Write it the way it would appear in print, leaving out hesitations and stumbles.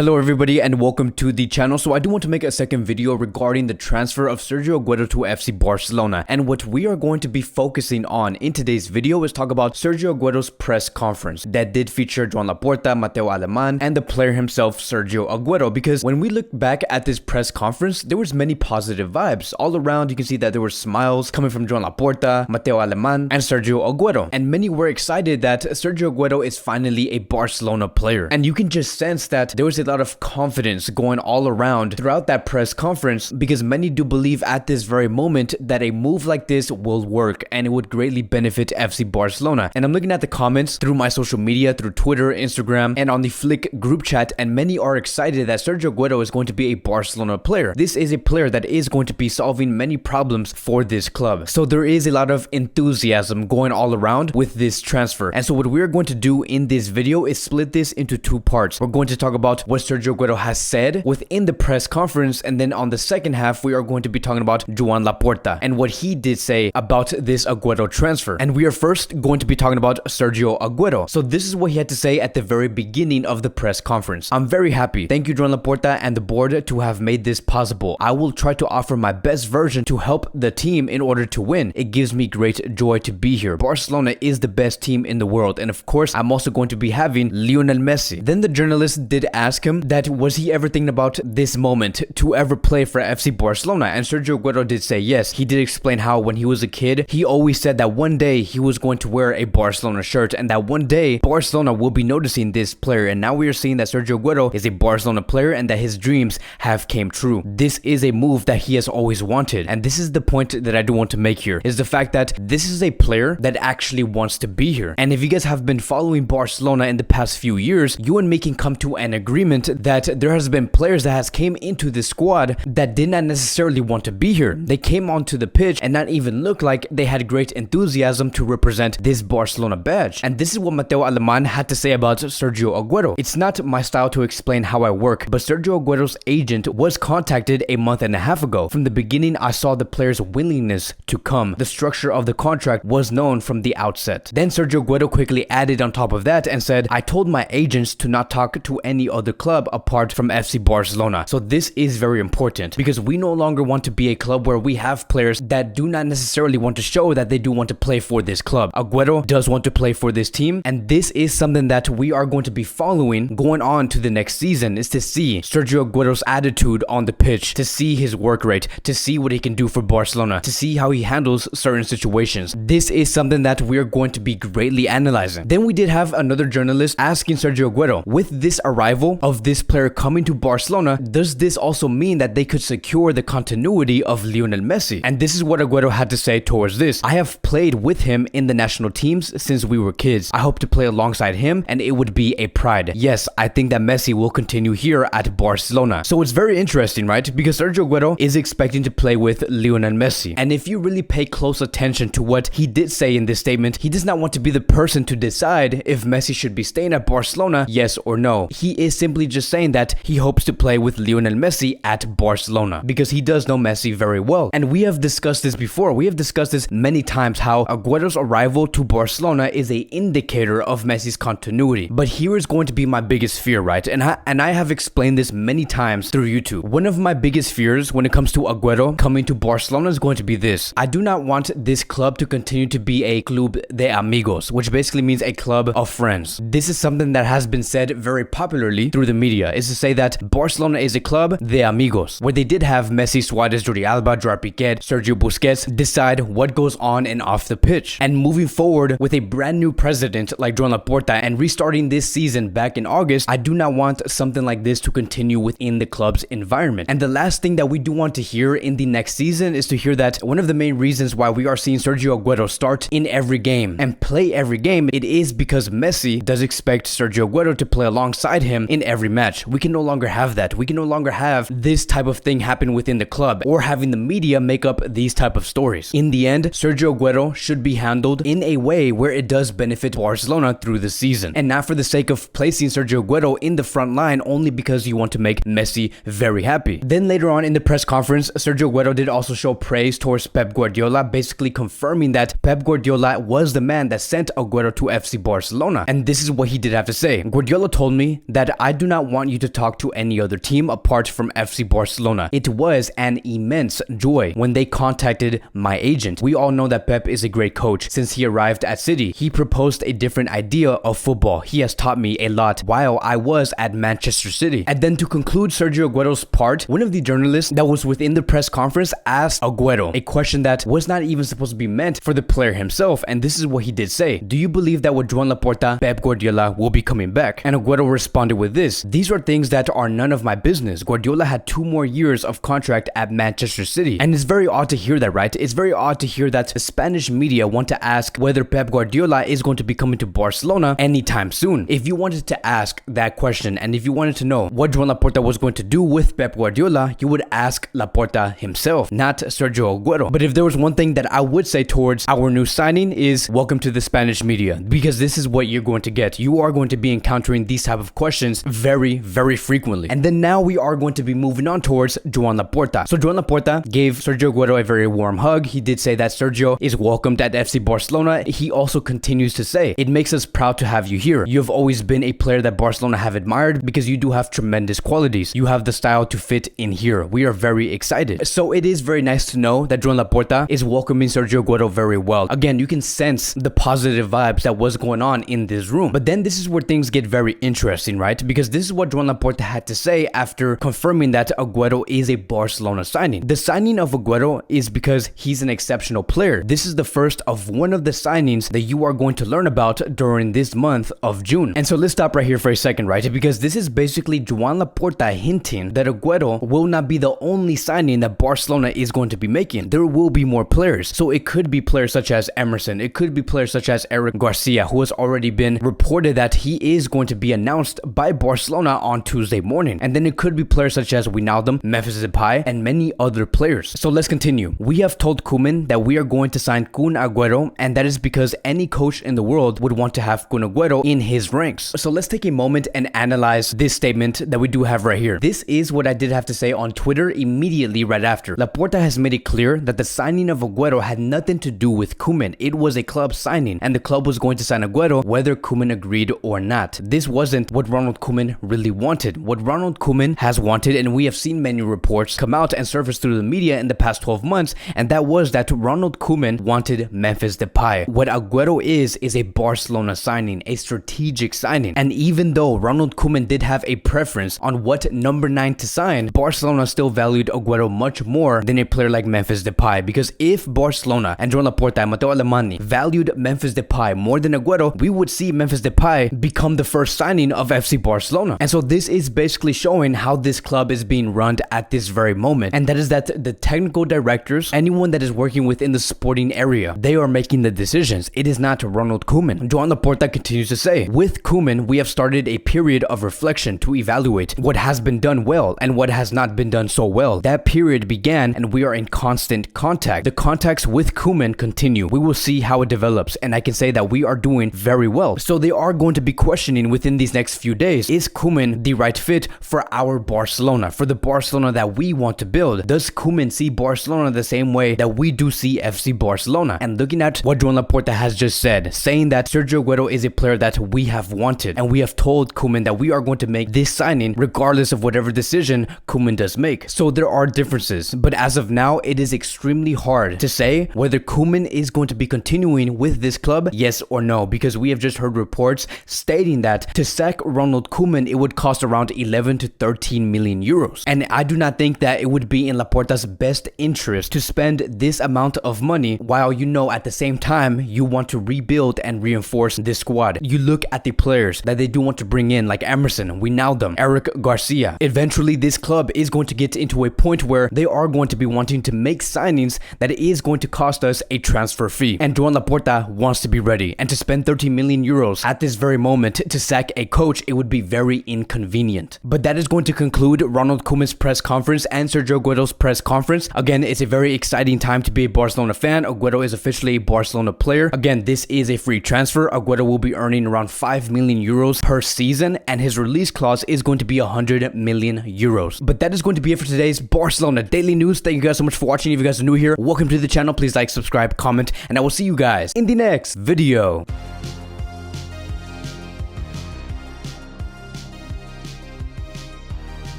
Hello everybody and welcome to the channel. So I do want to make a second video regarding the transfer of Sergio Aguero to FC Barcelona, and what we are going to be focusing on in today's video is talk about Sergio Aguero's press conference that did feature Joan Laporta, Mateu Alemán, and the player himself Sergio Aguero, because when we look back at this press conference, there was many positive vibes all around. You can see that there were smiles coming from Joan Laporta, Mateu Alemán, and Sergio Aguero, and many were excited that Sergio Aguero is finally a Barcelona player, and you can just sense that there was a lot of confidence going all around throughout that press conference, because many do believe at this very moment that a move like this will work and it would greatly benefit FC Barcelona. And I'm looking at the comments through my social media, through Twitter, Instagram, and on the Flick group chat, and many are excited that Sergio Aguero is going to be a Barcelona player. This is a player that is going to be solving many problems for this club. So there is a lot of enthusiasm going all around with this transfer. And so what we're going to do in this video is split this into two parts. We're going to talk about what Sergio Aguero has said within the press conference, and then on the second half we are going to be talking about Joan Laporta and what he did say about this Aguero transfer. And we are first going to be talking about Sergio Aguero. So this is what he had to say at the very beginning of the press conference. I'm very happy. Thank you, Joan Laporta and the board, to have made this possible. I will try to offer my best version to help the team in order to win. It gives me great joy to be here. Barcelona is the best team in the world, and of course I'm also going to be having Lionel Messi. Then the journalist did ask him that was he ever thinking about this moment to ever play for FC Barcelona, and Sergio Aguero did say yes. He did explain how when he was a kid he always said that one day he was going to wear a Barcelona shirt, and that one day Barcelona will be noticing this player. And now we are seeing that Sergio Aguero is a Barcelona player and that his dreams have came true. This is a move that he has always wanted, and this is the point that I do want to make here, is the fact that this is a player that actually wants to be here. And if you guys have been following Barcelona in the past few years, you and me can come to an agreement that there has been players that has came into the squad that did not necessarily want to be here. They came onto the pitch and not even look like they had great enthusiasm to represent this Barcelona badge. And this is what Mateu Alemán had to say about Sergio Aguero. It's not my style to explain how I work, but Sergio Aguero's agent was contacted a month and a half ago. From the beginning, I saw the player's willingness to come. The structure of the contract was known from the outset. Then Sergio Aguero quickly added on top of that and said, I told my agents to not talk to any other club apart from FC Barcelona. So this is very important, because we no longer want to be a club where we have players that do not necessarily want to show that they do want to play for this club. Aguero does want to play for this team, and this is something that we are going to be following going on to the next season, is to see Sergio Aguero's attitude on the pitch, to see his work rate, to see what he can do for Barcelona, to see how he handles certain situations. This is something that we are going to be greatly analyzing. Then we did have another journalist asking Sergio Aguero, with this arrival of this player coming to Barcelona, does this also mean that they could secure the continuity of Lionel Messi? And this is what Aguero had to say towards this. I have played with him in the national teams since we were kids. I hope to play alongside him, and it would be a pride. Yes, I think that Messi will continue here at Barcelona. So it's very interesting, right? Because Sergio Aguero is expecting to play with Lionel Messi. And if you really pay close attention to what he did say in this statement, he does not want to be the person to decide if Messi should be staying at Barcelona, yes or no. He is simply just saying that he hopes to play with Lionel Messi at Barcelona, because he does know Messi very well. And we have discussed this before. We have discussed this many times, how Aguero's arrival to Barcelona is an indicator of Messi's continuity. But here is going to be my biggest fear, right? And I have explained this many times through YouTube. One of my biggest fears when it comes to Aguero coming to Barcelona is going to be this. I do not want this club to continue to be a club de amigos, which basically means a club of friends. This is something that has been said very popularly through the media, is to say that Barcelona is a club de amigos, where they did have Messi, Suarez, Jordi Alba, Gerard Piqué, Sergio Busquets decide what goes on and off the pitch. And moving forward with a brand new president like Joan Laporta and restarting this season back in August, I do not want something like this to continue within the club's environment. And the last thing that we do want to hear in the next season is to hear that one of the main reasons why we are seeing Sergio Aguero start in every game and play every game, it is because Messi does expect Sergio Aguero to play alongside him in every match. We can no longer have that. We can no longer have this type of thing happen within the club, or having the media make up these type of stories. In the end, Sergio Aguero should be handled in a way where it does benefit Barcelona through the season, and not for the sake of placing Sergio Aguero in the front line only because you want to make Messi very happy. Then later on in the press conference, Sergio Aguero did also show praise towards Pep Guardiola, basically confirming that Pep Guardiola was the man that sent Aguero to FC Barcelona. And this is what he did have to say. Guardiola told me that I do not want you to talk to any other team apart from FC Barcelona. It was an immense joy when they contacted my agent. We all know that Pep is a great coach. Since he arrived at City, he proposed a different idea of football. He has taught me a lot while I was at Manchester City. And then to conclude Sergio Aguero's part, one of the journalists that was within the press conference asked Aguero a question that was not even supposed to be meant for the player himself, and this is what he did say. Do you believe that with Joan Laporta, Pep Guardiola will be coming back? And Aguero responded with this: these are things that are none of my business. Guardiola had 2 more years of contract at Manchester City. And it's very odd to hear that, right? It's very odd to hear that the Spanish media want to ask whether Pep Guardiola is going to be coming to Barcelona anytime soon. If you wanted to ask that question, and if you wanted to know what Joan Laporta was going to do with Pep Guardiola, you would ask Laporta himself, not Sergio Aguero. But if there was one thing that I would say towards our new signing is welcome to the Spanish media, because this is what you're going to get. You are going to be encountering these type of questions very, very frequently. And then now we are going to be moving on towards Joan Laporta. So Joan Laporta gave Sergio Aguero a very warm hug. He did say that Sergio is welcomed at FC Barcelona. He also continues to say, it makes us proud to have you here. You have always been a player that Barcelona have admired because you do have tremendous qualities. You have the style to fit in here. We are very excited. So it is very nice to know that Joan Laporta is welcoming Sergio Aguero very well. Again, you can sense the positive vibes that was going on in this room. But then this is where things get very interesting, right? Because this is what Joan Laporta had to say after confirming that Aguero is a Barcelona signing. The signing of Aguero is because he's an exceptional player. This is the first of one of the signings that you are going to learn about during this month of June. And so let's stop right here for a second, right? Because this is basically Joan Laporta hinting that Aguero will not be the only signing that Barcelona is going to be making. There will be more players. So it could be players such as Emerson. It could be players such as Eric Garcia, who has already been reported that he is going to be announced by Barcelona on Tuesday morning. And then it could be players such as Wijnaldum, Memphis Depay, and many other players. So let's continue. We have told Koeman that we are going to sign Kun Aguero, and that is because any coach in the world would want to have Kun Aguero in his ranks. So let's take a moment and analyze this statement that we do have right here. This is what I did have to say on Twitter immediately right after. Laporta has made it clear that the signing of Aguero had nothing to do with Koeman. It was a club signing, and the club was going to sign Aguero whether Koeman agreed or not. This wasn't what Ronald Koeman really wanted. What Ronald Koeman has wanted, and we have seen many reports come out and surface through the media in the past 12 months, and that was that Ronald Koeman wanted Memphis Depay. What Aguero is a Barcelona signing, a strategic signing. And even though Ronald Koeman did have a preference on what number 9 to sign, Barcelona still valued Aguero much more than a player like Memphis Depay. Because if Barcelona and Joan Laporta and Matteo Alemany valued Memphis Depay more than Aguero, we would see Memphis Depay become the first signing of FC Barcelona. And so this is basically showing how this club is being run at this very moment. And that is that the technical directors, anyone that is working within the sporting area, they are making the decisions. It is not Ronald Koeman. Joan Laporta continues to say, with Koeman, we have started a period of reflection to evaluate what has been done well and what has not been done so well. That period began and we are in constant contact. The contacts with Koeman continue. We will see how it develops, and I can say that we are doing very well. So they are going to be questioning within these next few days, is Koeman the right fit for our Barcelona, for the Barcelona that we want to build? Does Koeman see Barcelona the same way that we do see FC Barcelona? And looking at what Joan Laporta has just said, saying that Sergio Aguero is a player that we have wanted, and we have told Koeman that we are going to make this signing regardless of whatever decision Koeman does make. So there are differences, but as of now, it is extremely hard to say whether Koeman is going to be continuing with this club, yes or no, because we have just heard reports stating that to sack Ronald Koeman, it would cost around 11 to 13 million euros. And I do not think that it would be in Laporta's best interest to spend this amount of money while you know at the same time you want to rebuild and reinforce this squad. You look at the players that they do want to bring in, like Emerson, Wijnaldum, Eric Garcia. Eventually, this club is going to get into a point where they are going to be wanting to make signings that is going to cost us a transfer fee. And Joan Laporta wants to be ready. And to spend 13 million euros at this very moment to sack a coach, it would be very inconvenient. But that is going to conclude Ronald Koeman's press conference and Sergio Aguero's press conference. Again, it's a very exciting time to be a Barcelona fan. Aguero is officially a Barcelona player. Again, this is a free transfer. Aguero will be earning around 5 million euros per season, and his release clause is going to be 100 million euros. But that is going to be it for today's Barcelona Daily News. Thank you guys so much for watching. If you guys are new here, welcome to the channel. Please like, subscribe, comment, and I will see you guys in the next video.